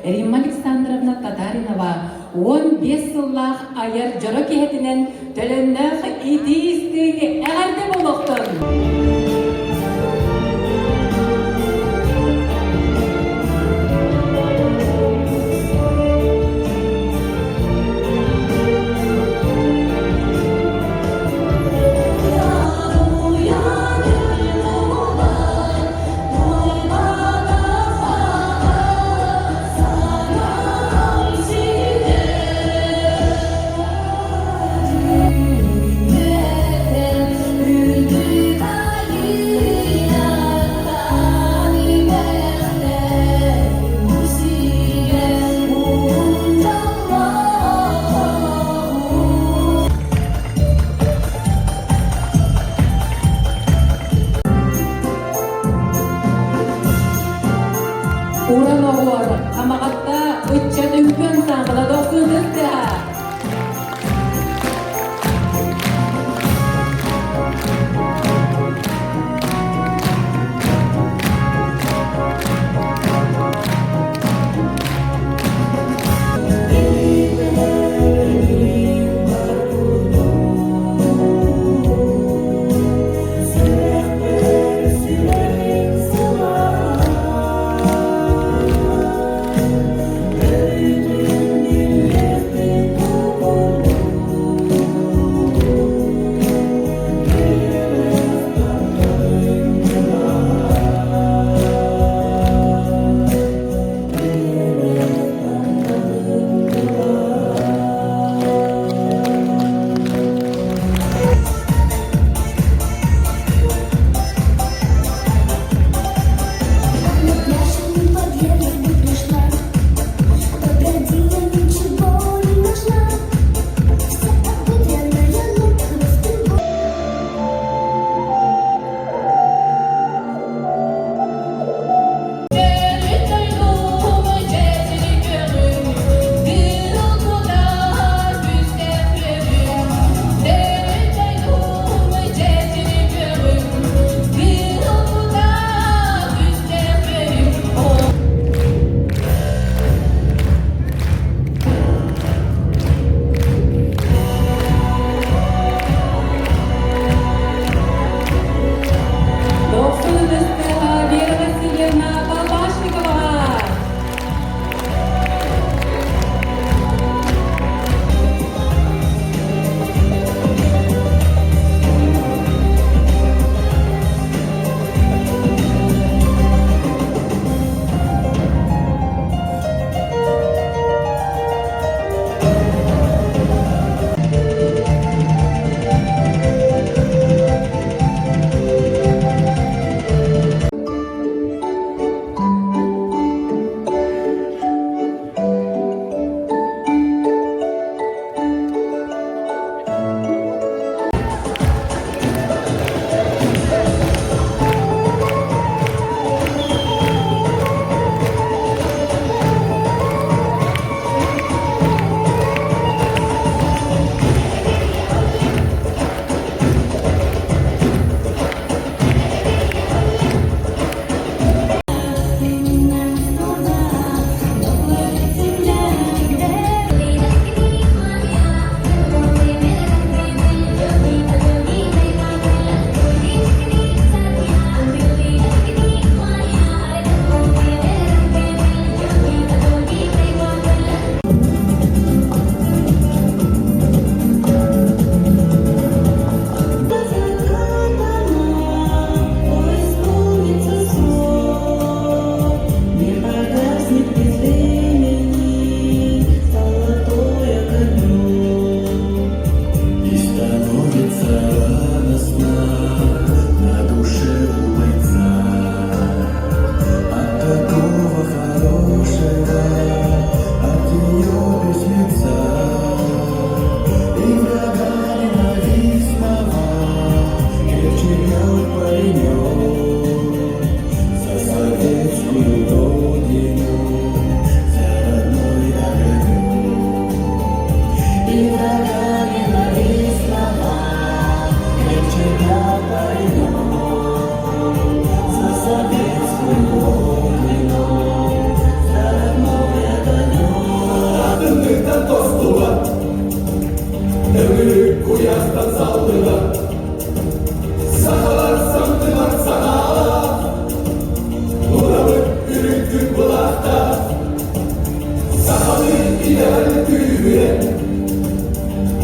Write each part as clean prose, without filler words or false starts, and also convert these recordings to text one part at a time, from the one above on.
Римма Александровна Татаринова 15 сыллах айыр жоры кеетінен төліннәқ итистігі әғарды болуқтын. Ülkü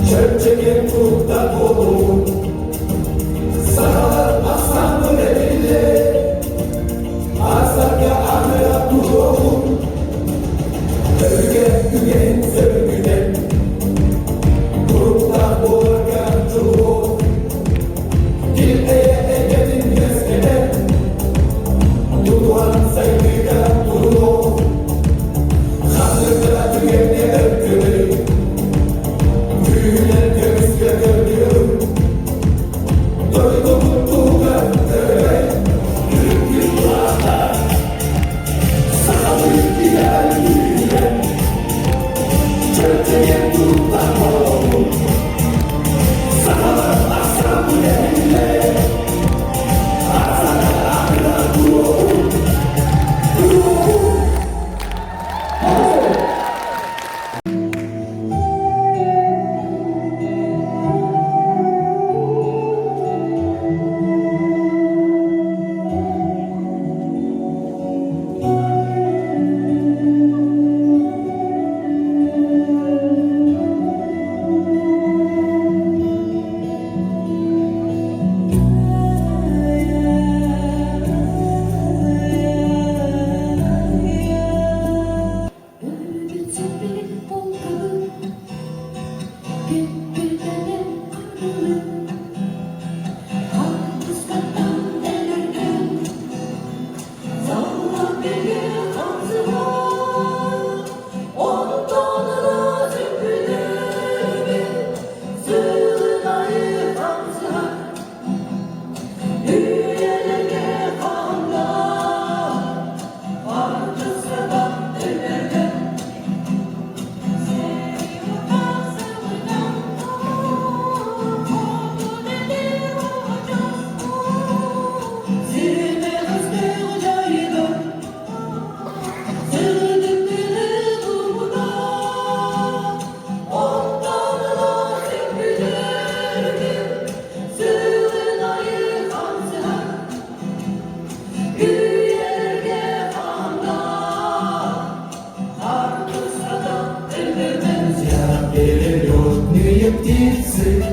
절제게 뚝딱 보고 사랑을 막상을 해일래 아싸게 아메라 두고 그게 설그대 뚝딱 보가 주고 길에에 애겨진 예스케네 누구한 사이가 두고 하늘가 그게 내 얼굴을 그냥 그스가 그리움 너희도 묻고가 그래 그리워하다 사랑을 기다리래 절대에 뚝딱하고 사랑을 막상을 해일래 아사가 아니라고 Перелетные птицы,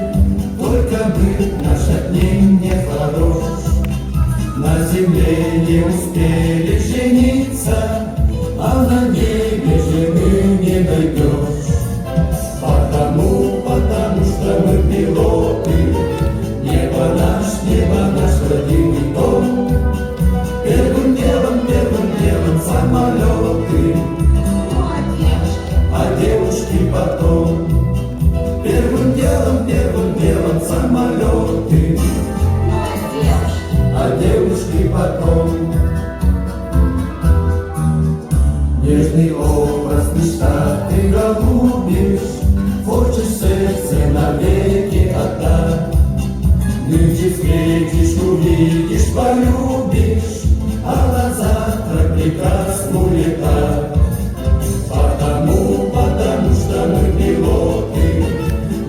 только бы наш от них не хорош. На земле не успели жениться, а на небе жены не найдешь. Потому что мы пилоты, небо наш родимый дом. Первым делом самолеты, а девушки потом. Первым делом самолеты, а девушки потом. Нежный образ мечта ты голубишь, хочешь сердце навеки отдать. Нынче встретишь, увидишь, полюбишь, а на завтра прекрасно улетать. Потому что мы пилоты,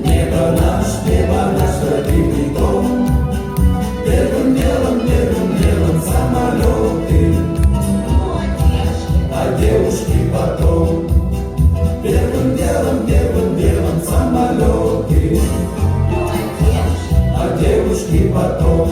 небо наш родимый дом. Первым делом самолеты, а девушки потом. Первым делом самолеты, а девушки потом.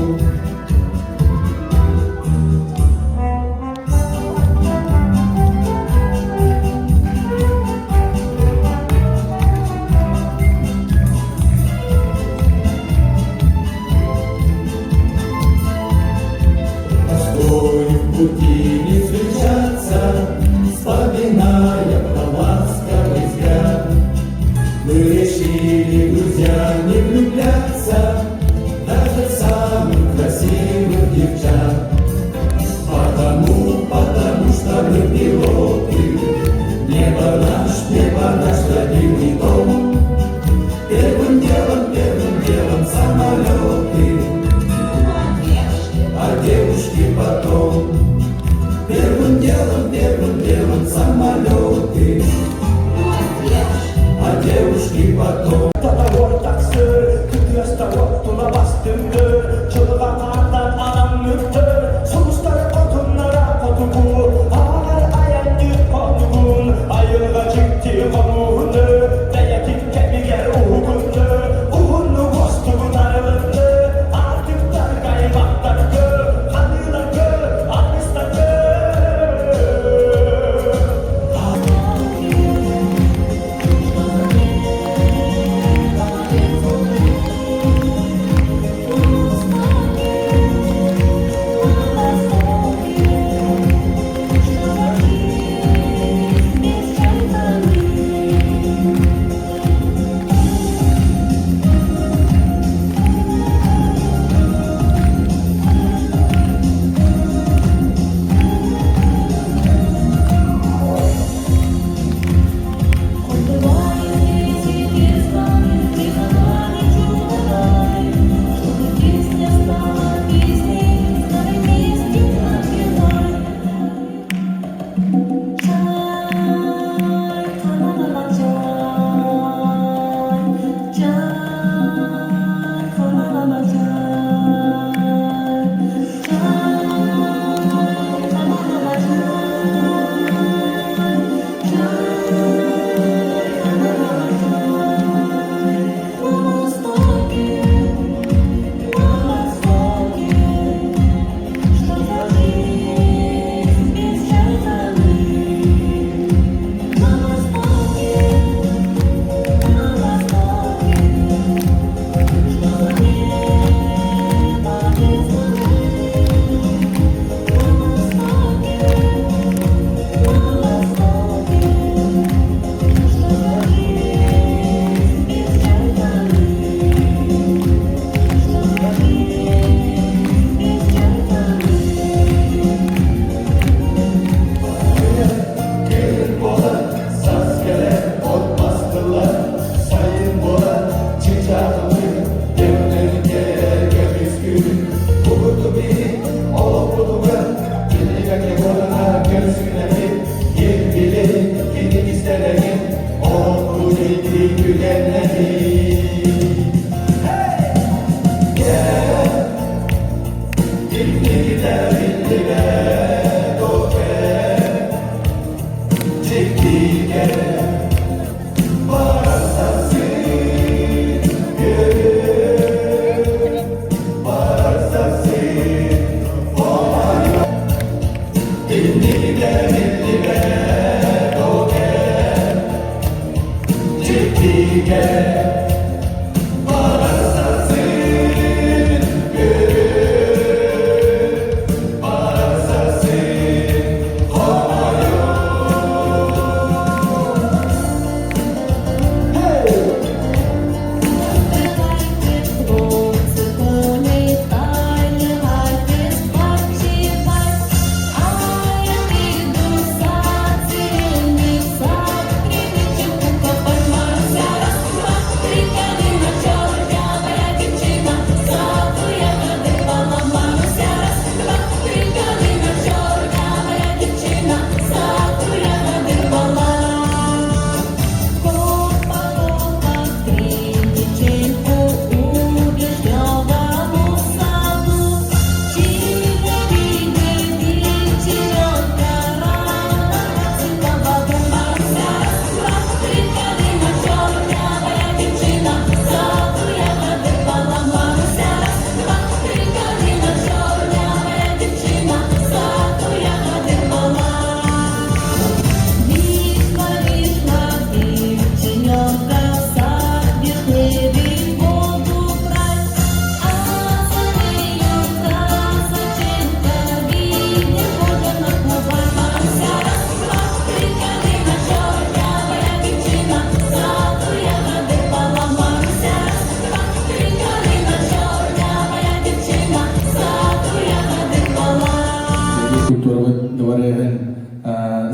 Культуровый двореген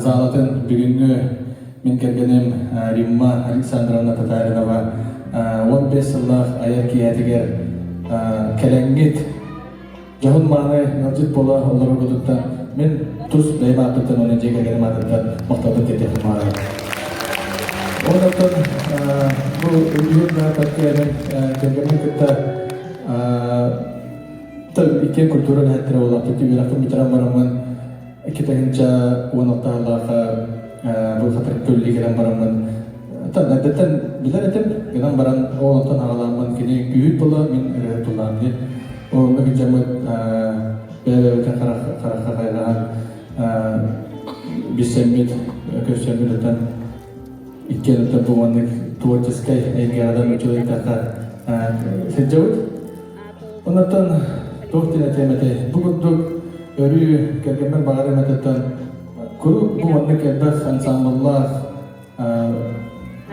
залатын бүгүнгү мен келгеним Римма Александровна Татаринова 15 жылдық аяр киятигер келеңгит жахын маны налжит бола олар көдүттен мен туз дайма аттыттан оны жегергеним аттыттан мактабы кетем мары. Ондан бұл үйірді пәткерінің келгенім күтті икен культура нәттірі олақ түтті бір ақын бітірен барамын кетегінші оңықтағыларға бұл қатыр көлі керен барамын әдеттен білер етім генен баран оңықтан ағаламын кене күйіт бола мен үрі тұллағым де оңында күн жамы бәлі қараққа қайраған бессемет көсемет өтен иккен өтен бұғанның творческай әйінге адам өтеліктаққа сәджауыт оннан тоқтин әтемете бүгіндік өрі кәргенмен бағар әмететтен күрі бұғанның әлбәқ ансамбллар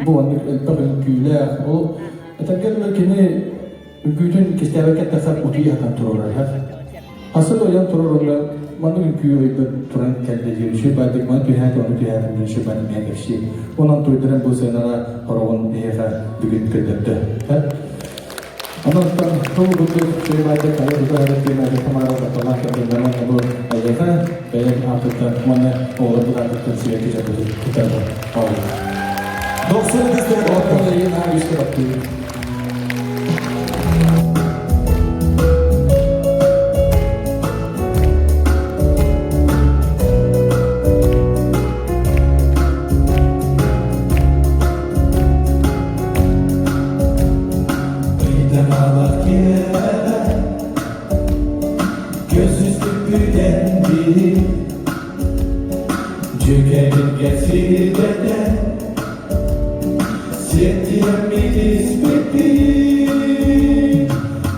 бұғанның әлбәқ үңкүйлер ол әтәңгерлер кені үңкүйтін кестәрәкет тәсәп ұтый atan тұрырар асыл ойан тұрырында манның үңкүй ойбір тұран кәлді жүріші бәдік ман түйәті оны түйәті жүріші бәдік мәңгерші онан тойдырын бұл сенаға қорғын еға бүгін кірдіпті Anottan tuuluttu syyväitä kalutusahdettiin samarautattomaa kertomaan nebo ajetaan peilin ahdetta monen puolella ahdetta siihen kisätysi kitältä paljon. Doksanı bizlere Ortada iyi näytöstä kattiin. Tükenip geçirden Settiğimi ispetti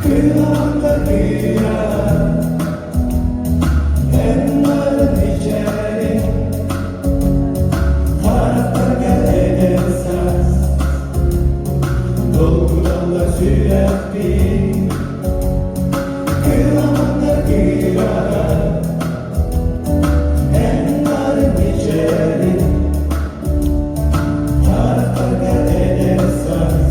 Kıranda kıra Enlerin içeri Taraftarga edersaz Dolgudanla sürekli Kıranda kıra Taraftarga edersaz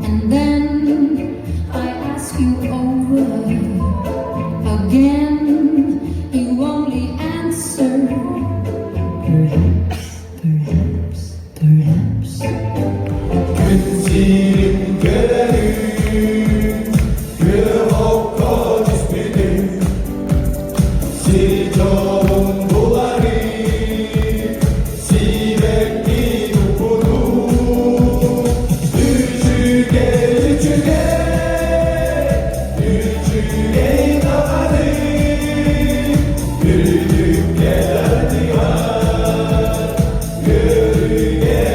And then I ask you over again, you only answer perhaps, perhaps, perhaps. Günzirim görelim, göğokko dismidi, si çoğun bulari, si bekli dupuru, üçüge inanari, yürüdük gelerdi har, yürüge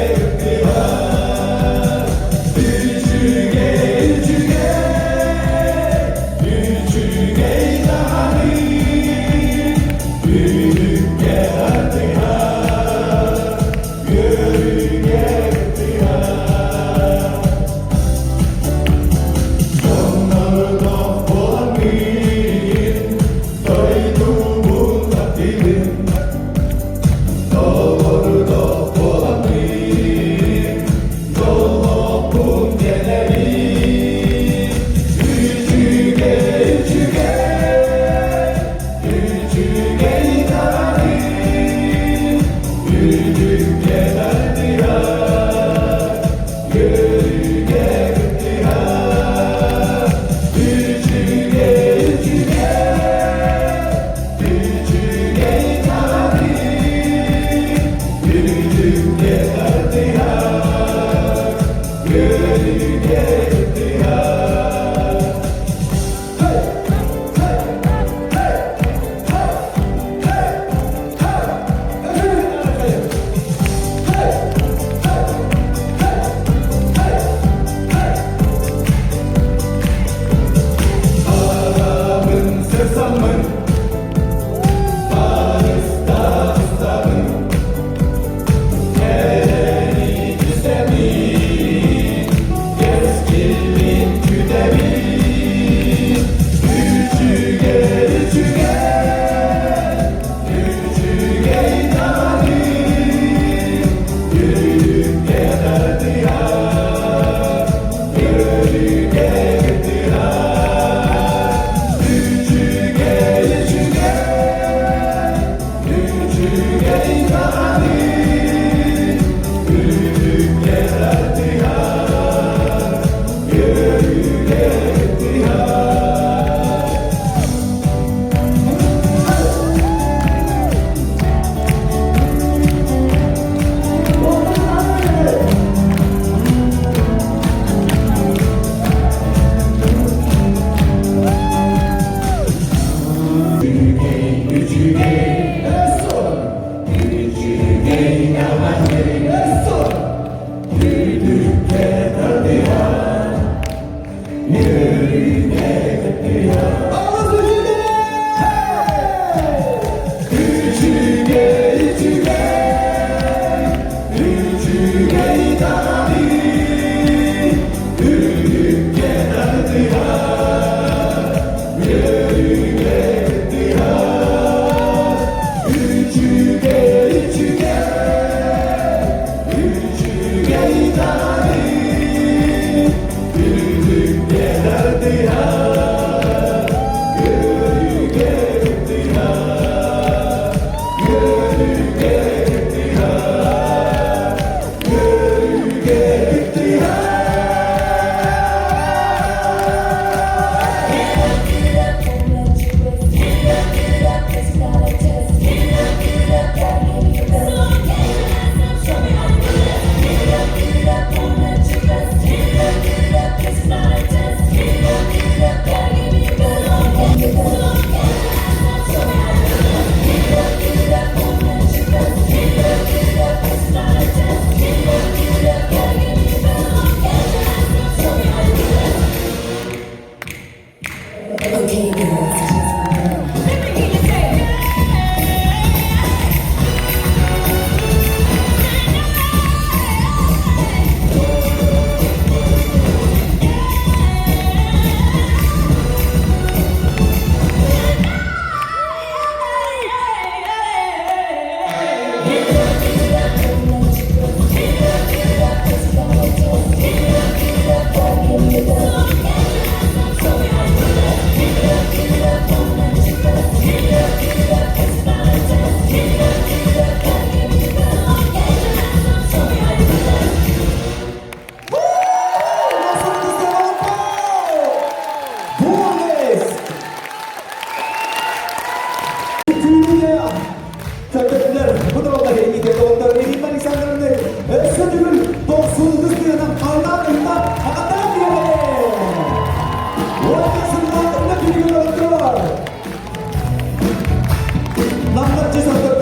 Namlar cezaları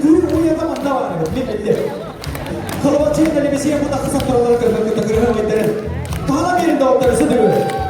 düğün uyuyada manda var. Milletli. Kalabalık çiğneli bir şey bu da kısa paralara kırmak kötü kırmak edildi. Daha birinde ortası düğün.